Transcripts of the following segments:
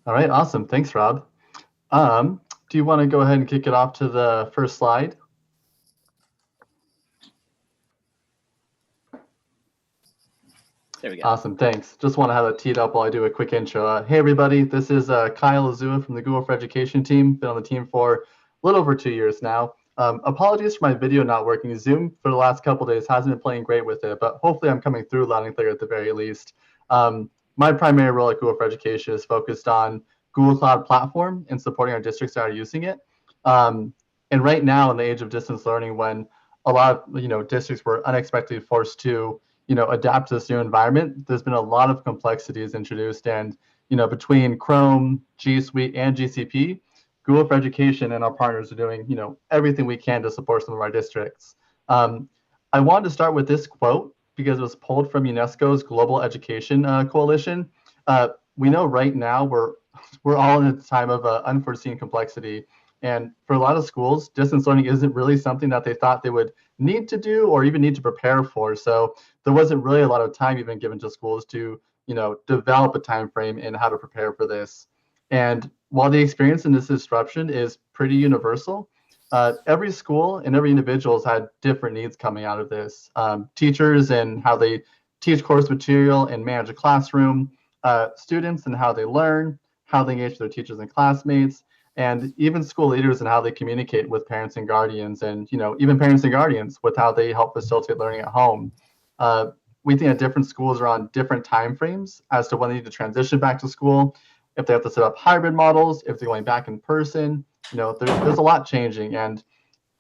All right, awesome. Thanks, Rob. Do you want to go ahead and kick it off to the first slide? There we go. Awesome, thanks. Just want to have it teed up while I do a quick intro. Hey, everybody, this is Kyle Azua from the Google for Education team. Been on the team for a little over 2 years now. Apologies for my video not working. Zoom for the last couple days hasn't been playing great with it, but hopefully I'm coming through loud and clear at the very least. My primary role at Google for Education is focused on Google Cloud Platform and supporting our districts that are using it. And right now, in the age of distance learning, when a lot of districts were unexpectedly forced to adapt to this new environment, there's been a lot of complexities introduced. And between Chrome, G Suite, and GCP, Google for Education and our partners are doing everything we can to support some of our districts. I wanted to start with this quote because it was pulled from UNESCO's Global Education Coalition. We know right now we're all in a time of unforeseen complexity. And for a lot of schools, distance learning isn't really something that they thought they would need to do or even need to prepare for. So there wasn't really a lot of time even given to schools to develop a time frame in how to prepare for this. And while the experience in this disruption is pretty universal, every school and every individual has had different needs coming out of this. Teachers and how they teach course material and manage a classroom, students and how they learn, how they engage with their teachers and classmates, and even school leaders and how they communicate with parents and guardians, and even parents and guardians with how they help facilitate learning at home. Uh, we think that different schools are on different time frames as to when they need to transition back to school, if they have to set up hybrid models, if they're going back in person. There's a lot changing, and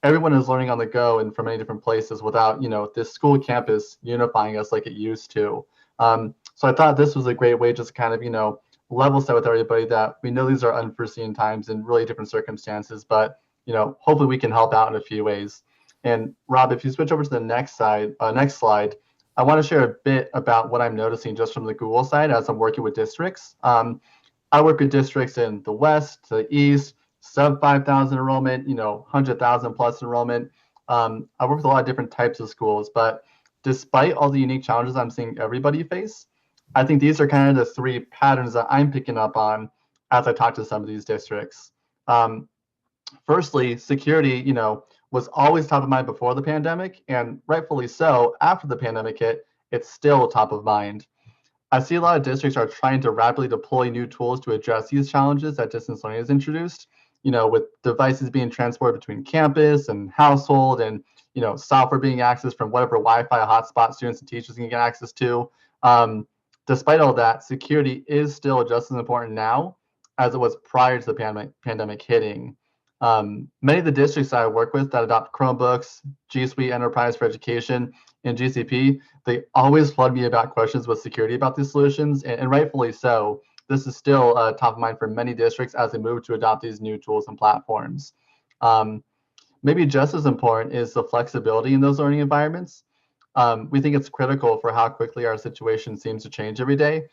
everyone is learning on the go and from many different places without this school campus unifying us like it used to. So I thought this was a great way just to kind of level set with everybody that we know these are unforeseen times and really different circumstances, but hopefully we can help out in a few ways. And Rob, if you switch over to the next slide, I want to share a bit about what I'm noticing just from the Google side as I'm working with districts. I work with districts in the West, the East, sub 5,000 enrollment, 100,000 plus enrollment. I work with a lot of different types of schools, but despite all the unique challenges I'm seeing everybody face, I think these are kind of the three patterns that I'm picking up on as I talk to some of these districts. Um, Firstly, security, was always top of mind before the pandemic, and rightfully so. After the pandemic hit, it's still top of mind. I see a lot of districts are trying to rapidly deploy new tools to address these challenges that distance learning has introduced, with devices being transported between campus and household, and software being accessed from whatever Wi-Fi hotspot students and teachers can get access to. Despite all that, security is still just as important now as it was prior to the pandemic hitting. Many of the districts that I work with that adopt Chromebooks, G Suite Enterprise for Education, and GCP, they always flood me about questions with security about these solutions, and rightfully so. This is still top of mind for many districts as they move to adopt these new tools and platforms. Um, Maybe just as important is the flexibility in those learning environments. We think it's critical for how quickly our situation seems to change every day.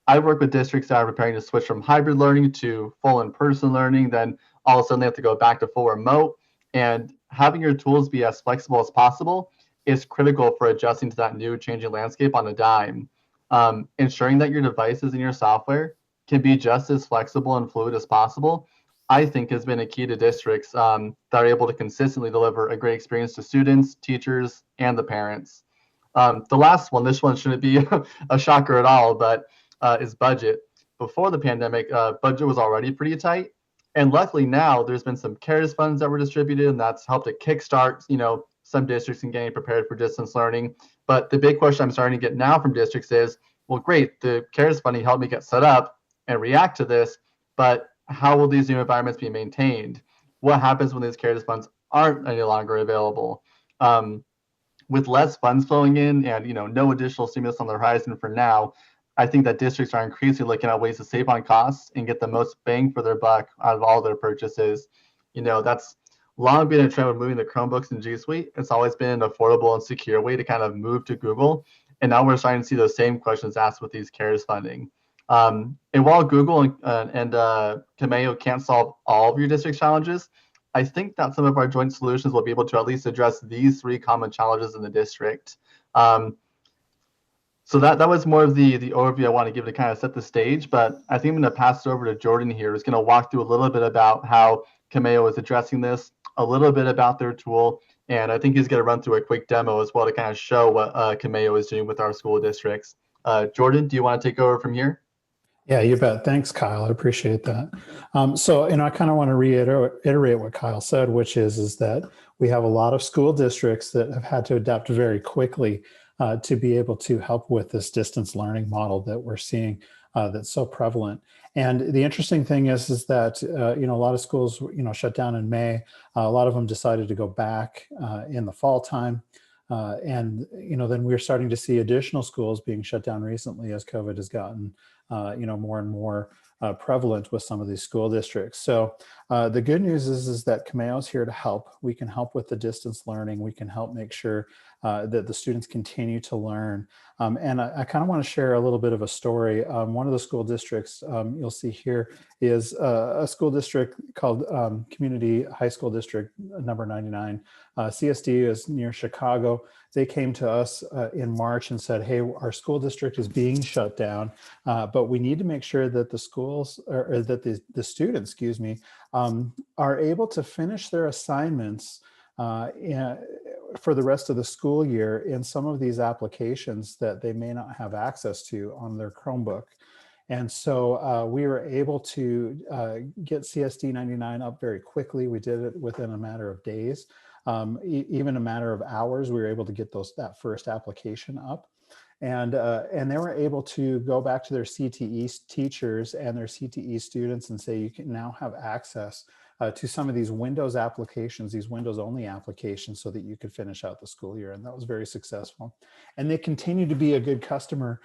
I work with districts that are preparing to switch from hybrid learning to full in-person learning. Then all of a sudden they have to go back to full remote. And having your tools be as flexible as possible is critical for adjusting to that new changing landscape on a dime. Ensuring that your devices and your software can be just as flexible and fluid as possible, I think has been a key to districts that are able to consistently deliver a great experience to students, teachers, and the parents. The last one, this one shouldn't be a shocker at all, but is budget. Before the pandemic, budget was already pretty tight. And luckily now there's been some CARES funds that were distributed, and that's helped to kickstart, some districts in getting prepared for distance learning. But the big question I'm starting to get now from districts is, well, great, the CARES funding helped me get set up and react to this, but how will these new environments be maintained? What happens when these CARES funds aren't any longer available? With less funds flowing in and no additional stimulus on the horizon for now, I think that districts are increasingly looking at ways to save on costs and get the most bang for their buck out of all their purchases. That's long been a trend with moving the Chromebooks and G Suite. It's always been an affordable and secure way to kind of move to Google. And now we're starting to see those same questions asked with these CARES funding. And while Google and Cameyo can't solve all of your district challenges, I think that some of our joint solutions will be able to at least address these three common challenges in the district. Um, So that was more of the overview I want to give to kind of set the stage, but I think I'm going to pass it over to Jordan here, who's going to walk through a little bit about how Cameyo is addressing this, a little bit about their tool, and I think he's going to run through a quick demo as well to kind of show what Cameyo is doing with our school districts. Jordan, do you want to take over from here? Yeah, you bet. Thanks, Kyle. I appreciate that. So, I kind of want to reiterate what Kyle said, which is that we have a lot of school districts that have had to adapt very quickly to be able to help with this distance learning model that we're seeing that's so prevalent. And the interesting thing is that, a lot of schools, shut down in May. A lot of them decided to go back in the fall time. And then we're starting to see additional schools being shut down recently as COVID has gotten more and more prevalent with some of these school districts. So the good news is that Cameyo is here to help. We can help with the distance learning. We can help make sure that the students continue to learn. And I kind of want to share a little bit of a story. One of the school districts you'll see here is a school district called Community High School District number 99. CSD is near Chicago. They came to us in March and said, hey, our school district is being shut down, but we need to make sure that the schools, or that the students, excuse me, are able to finish their assignments for the rest of the school year in some of these applications that they may not have access to on their Chromebook. And so we were able to get CSD 99 up very quickly. We did it within a matter of days. Even a matter of hours, we were able to get that first application up. And they were able to go back to their CTE teachers and their CTE students and say, you can now have access to some of these Windows applications, these Windows only applications, so that you could finish out the school year. And that was very successful. And they continue to be a good customer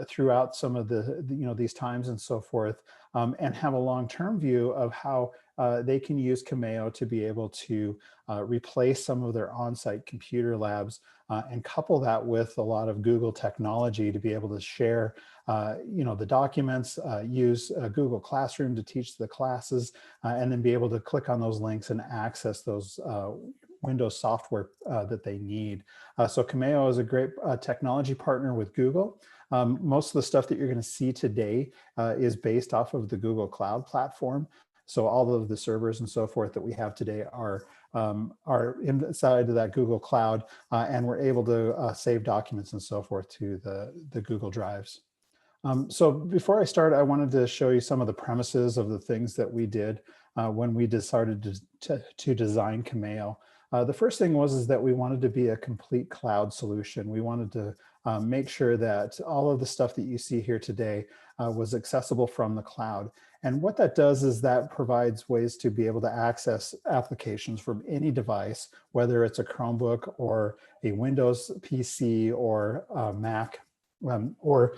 throughout some of these times and so forth, and have a long-term view of how they can use Cameyo to be able to replace some of their on-site computer labs and couple that with a lot of Google technology to be able to share the documents, use Google Classroom to teach the classes, and then be able to click on those links and access those Windows software that they need. So Cameyo is a great technology partner with Google. Most of the stuff that you're going to see today is based off of the Google Cloud platform. So all of the servers and so forth that we have today are inside of that Google Cloud, and we're able to save documents and so forth to the Google Drives. So before I start, I wanted to show you some of the premises of the things that we did when we decided to design Cameyo. The first thing was that we wanted to be a complete cloud solution. We wanted to make sure that all of the stuff that you see here today was accessible from the cloud. And what that does is that provides ways to be able to access applications from any device, whether it's a Chromebook or a Windows PC or a Mac, or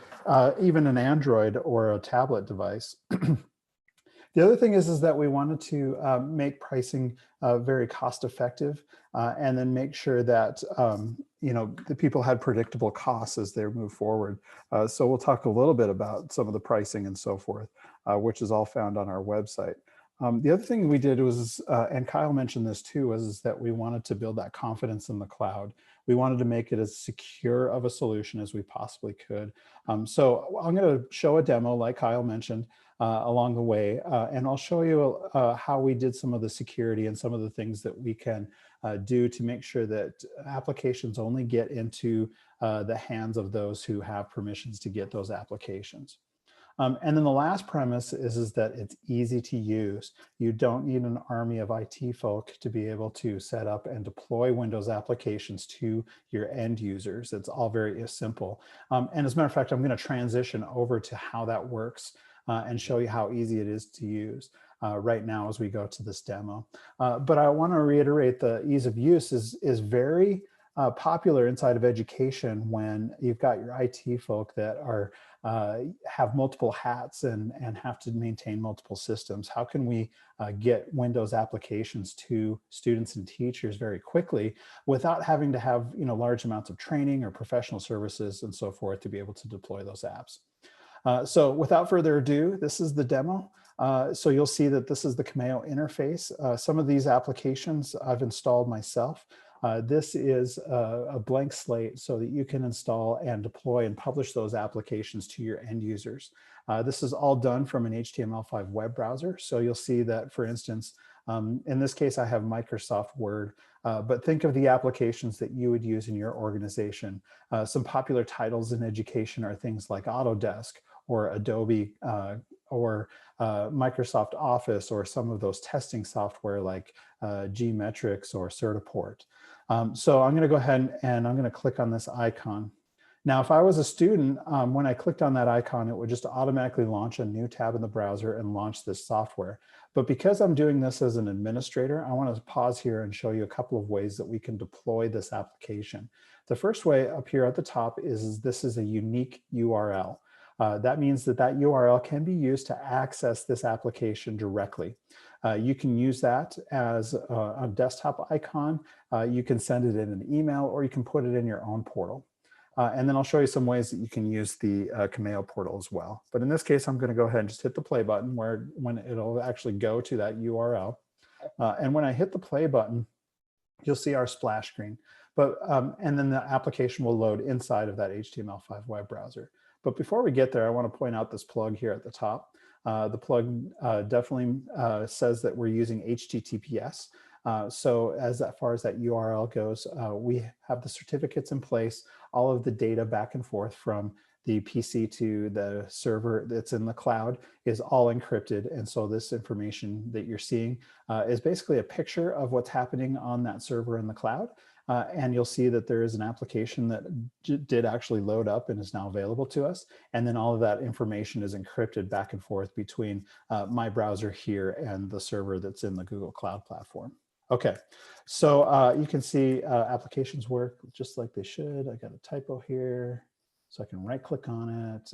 even an Android or a tablet device. The other thing is that we wanted to make pricing very cost effective, and then make sure that the people had predictable costs as they move forward. So we'll talk a little bit about some of the pricing and so forth, which is all found on our website. The other thing we did was, and Kyle mentioned this too, was that we wanted to build that confidence in the cloud. We wanted to make it as secure of a solution as we possibly could. So I'm going to show a demo, like Kyle mentioned, along the way, and I'll show you how we did some of the security and some of the things that we can do to make sure that applications only get into the hands of those who have permissions to get those applications. And then the last premise is that it's easy to use. You don't need an army of IT folk to be able to set up and deploy Windows applications to your end users. It's all very simple. And as a matter of fact, I'm going to transition over to how that works and show you how easy it is to use right now as we go to this demo. But I want to reiterate the ease of use is very popular inside of education when you've got your IT folk that are have multiple hats and have to maintain multiple systems. How can we get Windows applications to students and teachers very quickly without having to have large amounts of training or professional services and so forth to be able to deploy those apps? So without further ado, this is the demo. So you'll see that this is the Cameyo interface. Some of these applications I've installed myself. This is a blank slate so that you can install and deploy and publish those applications to your end users. This is all done from an HTML5 web browser. So you'll see that, for instance, in this case, I have Microsoft Word, but think of the applications that you would use in your organization. Some popular titles in education are things like Autodesk or Adobe or Microsoft Office, or some of those testing software like Gmetrics or Certiport. So I'm going to go ahead and I'm going to click on this icon. Now, if I was a student, when I clicked on that icon, it would just automatically launch a new tab in the browser and launch this software. But because I'm doing this as an administrator, I want to pause here and show you a couple of ways that we can deploy this application. The first way up here at the top is this is a unique URL. That means that that URL can be used to access this application directly. You can use that as a desktop icon. You can send it in an email, or you can put it in your own portal. And then I'll show you some ways that you can use the Cameyo portal as well. But in this case, I'm going to go ahead and just hit the play button when it'll actually go to that URL. And when I hit the play button, you'll see our splash screen. But and then the application will load inside of that HTML5 web browser. But before we get there, I want to point out this plug here at the top. The plug definitely says that we're using HTTPS. So as far as that URL goes, we have the certificates in place, all of the data back and forth from the PC to the server that's in the cloud is all encrypted. And so this information that you're seeing is basically a picture of what's happening on that server in the cloud. And you'll see that there is an application that did actually load up and is now available to us. And then all of that information is encrypted back and forth between my browser here and the server that's in the Google Cloud Platform. Okay, so you can see applications work just like they should. I got a typo here, so I can right click on it.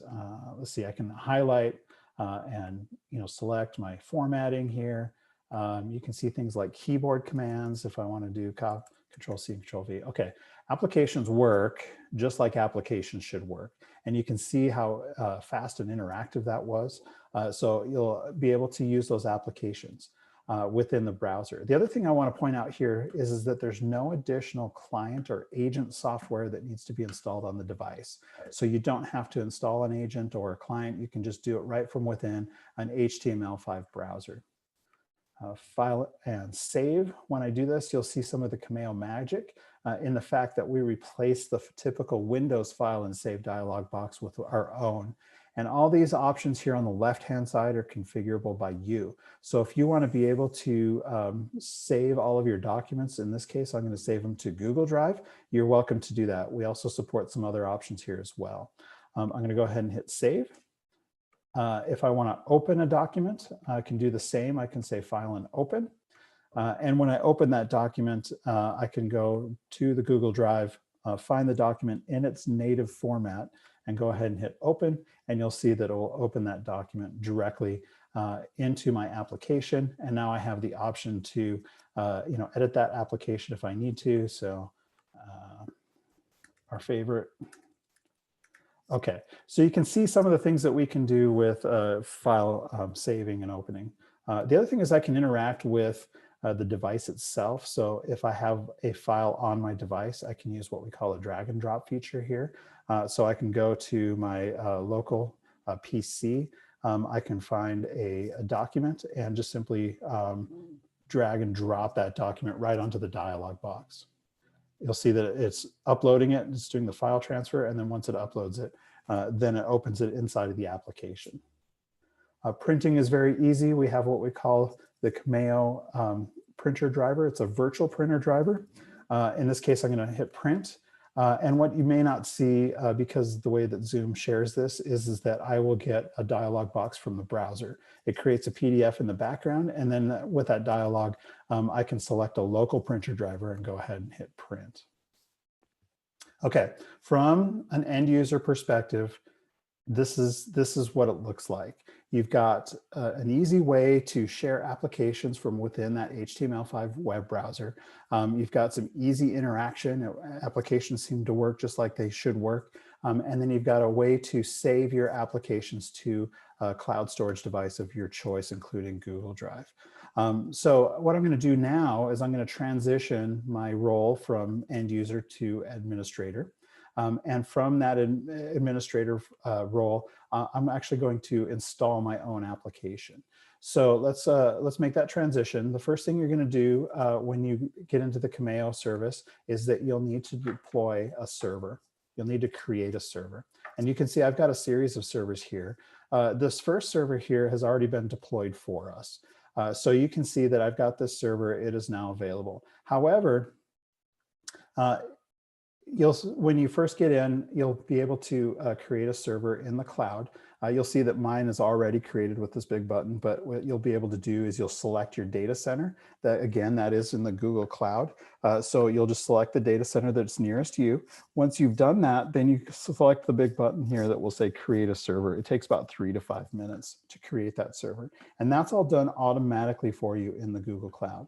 Let's see, I can highlight and select my formatting here. You can see things like keyboard commands if I want to do Control C, Control V. Okay, applications work just like applications should work. And you can see how fast and interactive that was. So you'll be able to use those applications within the browser. The other thing I want to point out here is that there's no additional client or agent software that needs to be installed on the device. So you don't have to install an agent or a client. You can just do it right from within an HTML5 browser. File and save. When I do this, you'll see some of the Cameyo magic in the fact that we replace the typical Windows file and save dialog box with our own. And all these options here on the left-hand side are configurable by you. So if you want to be able to save all of your documents, in this case, I'm going to save them to Google Drive. You're welcome to do that. We also support some other options here as well. I'm going to go ahead and hit save. If I want to open a document, I can do the same. I can say File and Open. And when I open that document, I can go to the Google Drive, find the document in its native format, and go ahead and hit Open. And you'll see that it will open that document directly into my application. And now I have the option to edit that application if I need to. So our favorite. Okay, so you can see some of the things that we can do with file saving and opening. The other thing is I can interact with the device itself. So if I have a file on my device, I can use what we call a drag and drop feature here. So I can go to my local PC. I can find a document and just simply drag and drop that document right onto the dialog box. You'll see that it's uploading it, it's doing the file transfer, and then once it uploads it, then it opens it inside of the application. Printing is very easy. We have what we call the Cameyo printer driver. It's a virtual printer driver. In this case, I'm going to hit print. And what you may not see, because the way that Zoom shares this is that I will get a dialog box from the browser. It creates a PDF in the background, and then with that dialog, I can select a local printer driver and go ahead and hit print. Okay, from an end user perspective, this is what it looks like. You've got an easy way to share applications from within that HTML5 web browser. You've got some easy interaction. Applications seem to work just like they should work. And then you've got a way to save your applications to a cloud storage device of your choice, including Google Drive. So what I'm going to do now is I'm going to transition my role from end user to administrator. And from that administrator role, I'm actually going to install my own application. So let's make that transition. The first thing you're going to do when you get into the Cameyo service is that you'll need to deploy a server. You'll need to create a server. And you can see I've got a series of servers here. This first server here has already been deployed for us. So you can see that I've got this server. It is now available. However, when you first get in, you'll be able to create a server in the cloud. You'll see that mine is already created with this big button, but what you'll be able to do is you'll select your data center. That again, that is in the Google Cloud. So you'll just select the data center that's nearest you. Once you've done that, then you select the big button here that will say create a server. It takes about 3 to 5 minutes to create that server. And that's all done automatically for you in the Google Cloud.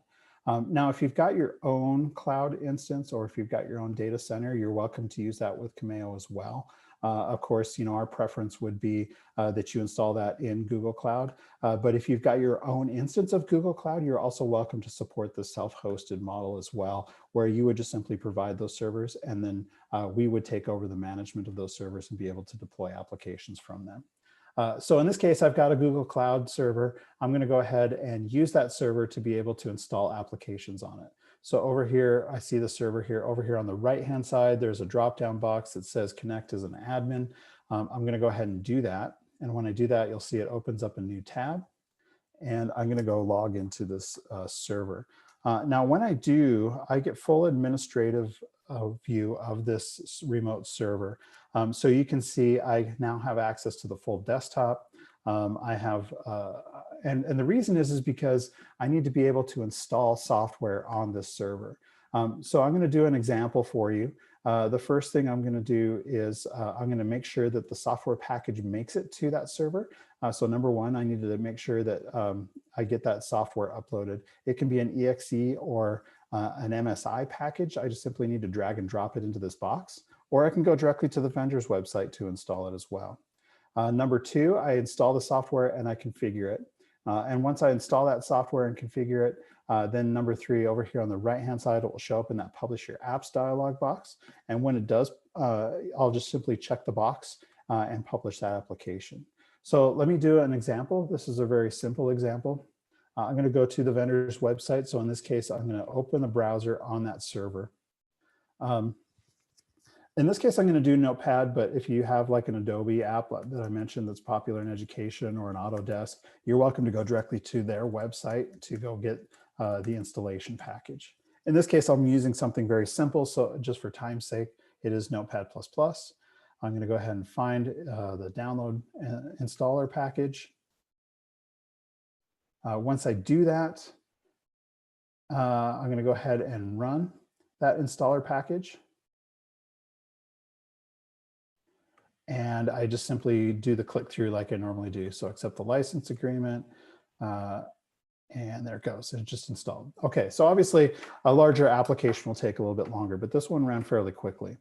Now, if you've got your own cloud instance or if you've got your own data center, you're welcome to use that with Cameyo as well. Of course, our preference would be that you install that in Google Cloud. But if you've got your own instance of Google Cloud, you're also welcome to support the self-hosted model as well, where you would just simply provide those servers and then we would take over the management of those servers and be able to deploy applications from them. So in this case, I've got a Google Cloud server. I'm going to go ahead and use that server to be able to install applications on it. So over here, I see the server here. Over here on the right-hand side, there's a drop-down box that says connect as an admin. I'm going to go ahead and do that. And when I do that, you'll see it opens up a new tab. And I'm going to go log into this server. Now, when I do, I get full administrative view of this remote server. So you can see I now have access to the full desktop. I have, and the reason is because I need to be able to install software on this server. So I'm going to do an example for you. The first thing I'm going to do is I'm going to make sure that the software package makes it to that server. So number one, I need to make sure that I get that software uploaded. It can be an EXE or an MSI package. I just simply need to drag and drop it into this box, or I can go directly to the vendor's website to install it as well. Number two, I install the software and I configure it. And once I install that software and configure it, then number three, over here on the right-hand side, it will show up in that Publish Your Apps dialog box. And when it does, I'll just simply check the box and publish that application. So let me do an example. This is a very simple example. I'm going to go to the vendor's website. So in this case, I'm going to open the browser on that server. In this case, I'm going to do Notepad, but if you have like an Adobe app that I mentioned that's popular in education or an Autodesk, you're welcome to go directly to their website to go get the installation package. In this case, I'm using something very simple. So just for time's sake, it is Notepad++. I'm going to go ahead and find the download installer package. Once I do that, I'm going to go ahead and run that installer package. And I just simply do the click through like I normally do. So accept the license agreement. And there it goes. It just installed. Okay, so obviously a larger application will take a little bit longer, but this one ran fairly quickly.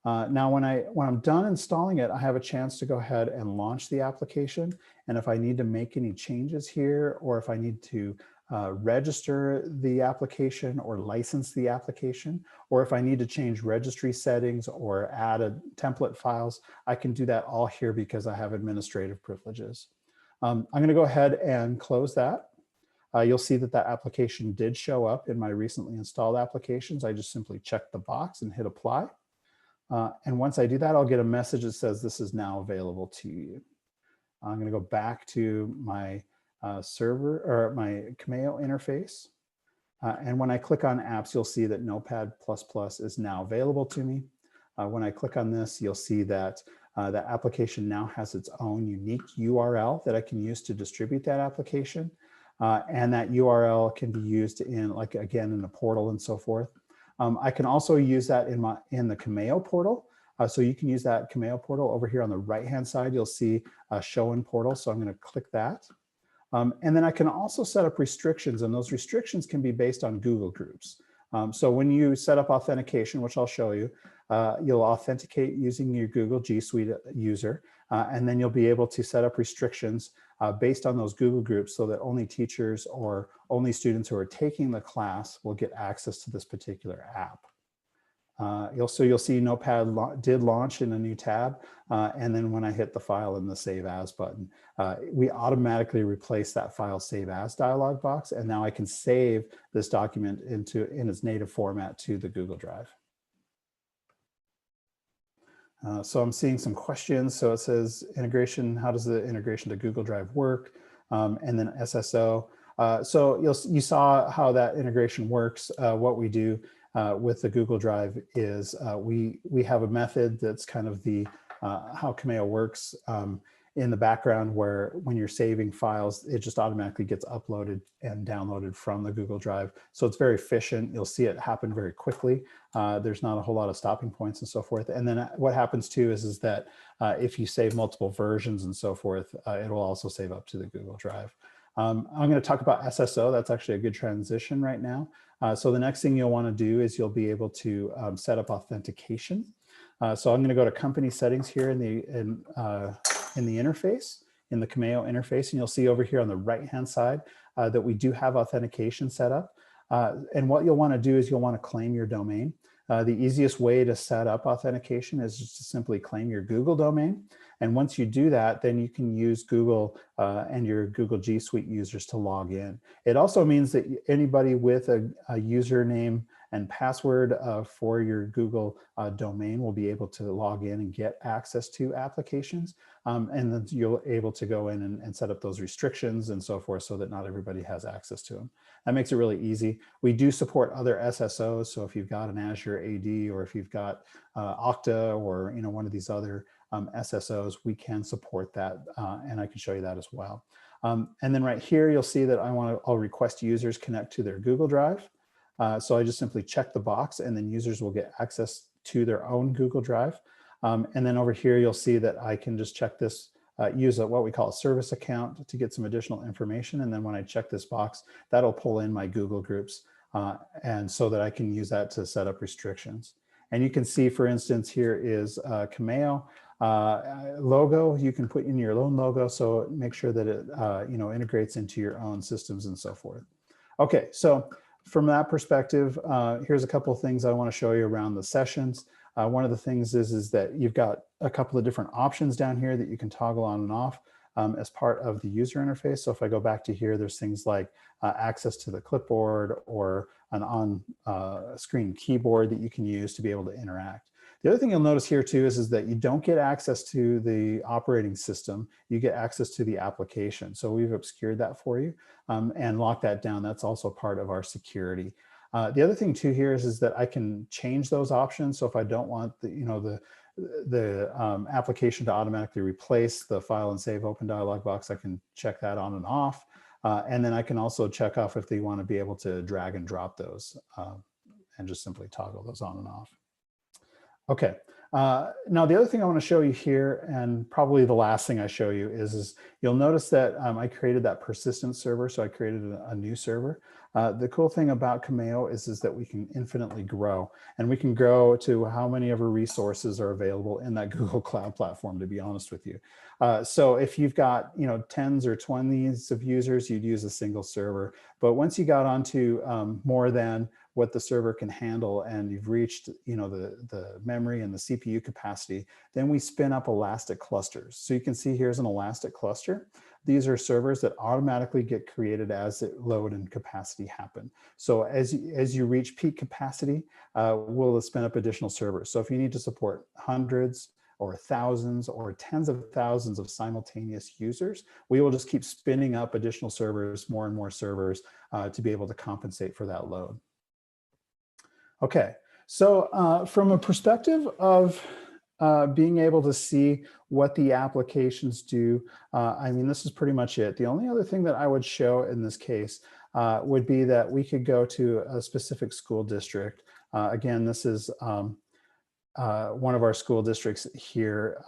Now, when I'm done installing it, I have a chance to go ahead and launch the application. And if I need to make any changes here, or if I need to register the application or license the application, or if I need to change registry settings or add template files, I can do that all here because I have administrative privileges. I'm going to go ahead and close that. You'll see that that application did show up in my recently installed applications. I just simply check the box and hit apply. And once I do that, I'll get a message that says this is now available to you. I'm going to go back to my server or my Cameyo interface. And when I click on apps, you'll see that Notepad++ is now available to me. When I click on this, you'll see that that application now has its own unique URL that I can use to distribute that application. And that URL can be used in, like, again, in the portal and so forth. I can also use that in the Cameyo portal. So you can use that Cameyo portal over here on the right-hand side. You'll see show in portal. So I'm going to click that. And then I can also set up restrictions, and those restrictions can be based on Google groups. So when you set up authentication, which I'll show you, You'll authenticate using your Google G Suite user, and then you'll be able to set up restrictions based on those Google groups so that only teachers or only students who are taking the class will get access to this particular app. You'll see Notepad did launch in a new tab. And then when I hit the file and the Save As button, we automatically replace that file Save As dialog box. And now I can save this document in its native format to the Google Drive. So I'm seeing some questions. So it says integration, how does the integration to Google Drive work? And then SSO. So you saw how that integration works. What we do with the Google Drive is we have a method that's kind of the how Cameyo works in the background, where when you're saving files, it just automatically gets uploaded and downloaded from the Google Drive. So it's very efficient. You'll see it happen very quickly. There's not a whole lot of stopping points and so forth. And then what happens too is that if you save multiple versions and so forth, it will also save up to the Google Drive. I'm going to talk about SSO. That's actually a good transition right now. So the next thing you'll want to do is you'll be able to set up authentication. So I'm going to go to company settings here in the interface, in the Cameyo interface, and you'll see over here on the right-hand side that we do have authentication set up. And what you'll want to do is you'll want to claim your domain. The easiest way to set up authentication is just to simply claim your Google domain. And once you do that, then you can use Google and your Google G Suite users to log in. It also means that anybody with a username and password for your Google domain will be able to log in and get access to applications. And then you're able to go in and set up those restrictions and so forth so that not everybody has access to them. That makes it really easy. We do support other SSOs. So if you've got an Azure AD, or if you've got Okta, or one of these other SSOs, we can support that, and I can show you that as well. And then right here, you'll see that I'll request users connect to their Google Drive. So I just simply check the box, and then users will get access to their own Google Drive. And then over here, you'll see that I can just check this, use what we call a service account to get some additional information. And then when I check this box, that'll pull in my Google groups, and so that I can use that to set up restrictions. And you can see, for instance, here is Cameyo logo. You can put in your own logo, so make sure that it integrates into your own systems and so forth. Okay, so from that perspective, here's a couple of things I want to show you around the sessions. One of the things is that you've got a couple of different options down here that you can toggle on and off as part of the user interface. So if I go back to here, there's things like access to the clipboard, or an on-screen keyboard that you can use to be able to interact. The other thing you'll notice here too is that you don't get access to the operating system, you get access to the application. So we've obscured that for you and locked that down. That's also part of our security. The other thing too here is that I can change those options. So if I don't want the application to automatically replace the file and save open dialog box, I can check that on and off. And then I can also check off if they want to be able to drag and drop those and just simply toggle those on and off. Okay, now the other thing I want to show you here, and probably the last thing I show you, is you'll notice that I created that persistent server. So I created a new server. The cool thing about Cameyo is that we can infinitely grow, and we can grow to how many ever resources are available in that Google Cloud platform, to be honest with you. So if you've got tens or 20s of users, you'd use a single server. But once you got onto more than what the server can handle, and you've reached the memory and the CPU capacity, then we spin up elastic clusters. So you can see here's an elastic cluster. These are servers that automatically get created as load and capacity happen. So as you reach peak capacity, we'll spin up additional servers. So if you need to support hundreds or thousands or tens of thousands of simultaneous users, we will just keep spinning up additional servers, more and more servers, to be able to compensate for that load. Okay, so from a perspective of being able to see what the applications do, I mean, this is pretty much it. The only other thing that I would show in this case would be that we could go to a specific school district. Again, this is one of our school districts here,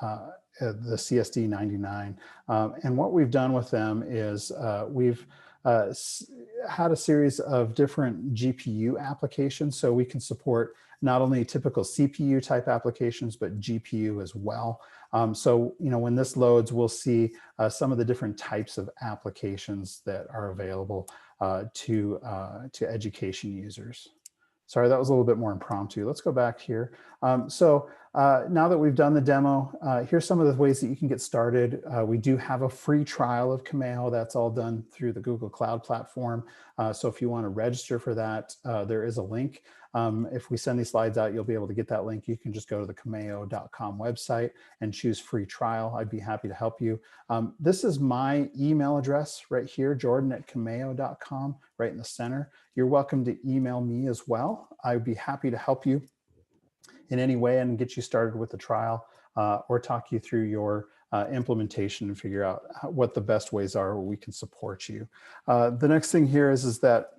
the CSD 99. And what we've done with them is we've had a series of different GPU applications. So we can support not only typical CPU type applications, but GPU as well. So, when this loads, we'll see some of the different types of applications that are available to education users. Sorry, that was a little bit more impromptu. Let's go back here. Now that we've done the demo, here's some of the ways that you can get started. We do have a free trial of Cameyo. That's all done through the Google Cloud platform. So if you want to register for that, there is a link. If we send these slides out, you'll be able to get that link. You can just go to the cameyo.com website and choose free trial. I'd be happy to help you. This is my email address right here, jordan@cameyo.com, right in the center. You're welcome to email me as well. I'd be happy to help you in any way and get you started with the trial or talk you through your implementation and figure out what the best ways are where we can support you. The next thing here is that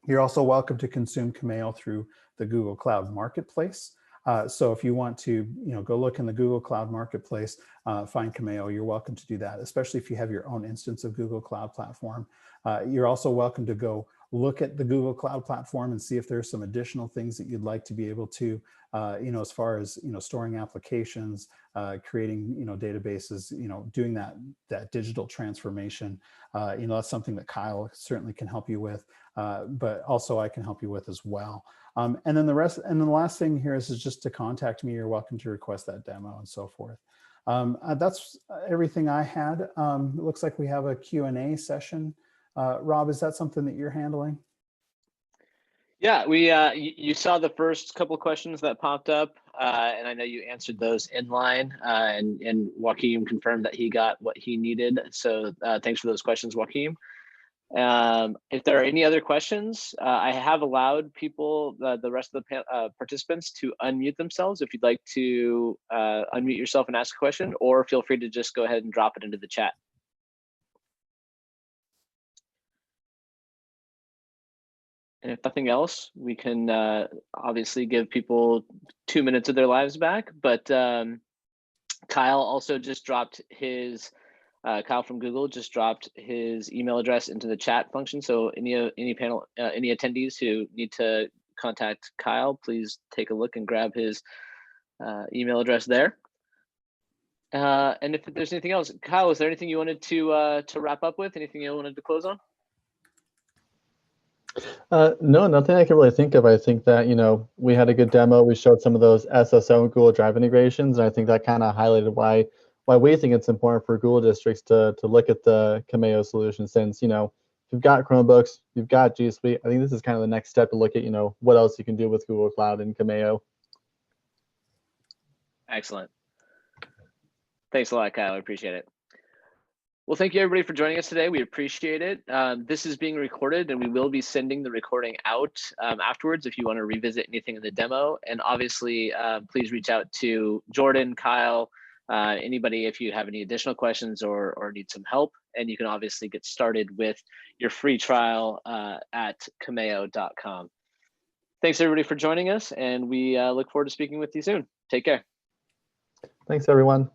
you're also welcome to consume Cameyo through the Google Cloud Marketplace. So if you want to, go look in the Google Cloud Marketplace, find Cameyo, you're welcome to do that, especially if you have your own instance of Google Cloud Platform. You're also welcome to go look at the Google Cloud Platform and see if there's some additional things that you'd like to be able to, as far as, storing applications, creating, databases, doing that digital transformation. That's something that Kyle certainly can help you with, but also I can help you with as well. And then the last thing here is just to contact me. You're welcome to request that demo and so forth. That's everything I had. It looks like we have a Q&A session. Rob, is that something that you're handling? Yeah, you saw the first couple of questions that popped up, and I know you answered those in line, and Joaquim confirmed that he got what he needed. So thanks for those questions, Joaquim. If there are any other questions, I have allowed people, the rest of the participants, to unmute themselves if you'd like to unmute yourself and ask a question, or feel free to just go ahead and drop it into the chat. And if nothing else, we can obviously give people 2 minutes of their lives back. But Kyle also just dropped his, Kyle from Google just dropped his email address into the chat function. So any panel, any attendees who need to contact Kyle, please take a look and grab his email address there. And if there's anything else, Kyle, is there anything you wanted to wrap up with? Anything you wanted to close on? No, nothing I can really think of. I think that, we had a good demo. We showed some of those SSO and Google Drive integrations. And I think that kind of highlighted why we think it's important for Google districts to look at the Cameyo solution, since, if you've got Chromebooks, you've got G Suite. I think this is kind of the next step to look at, what else you can do with Google Cloud and Cameyo. Excellent. Thanks a lot, Kyle. I appreciate it. Well, thank you everybody for joining us today. We appreciate it. This is being recorded, and we will be sending the recording out afterwards if you want to revisit anything in the demo. And obviously, please reach out to Jordan, Kyle, anybody if you have any additional questions or need some help. And you can obviously get started with your free trial at cameyo.com. Thanks everybody for joining us, and we look forward to speaking with you soon. Take care. Thanks, everyone.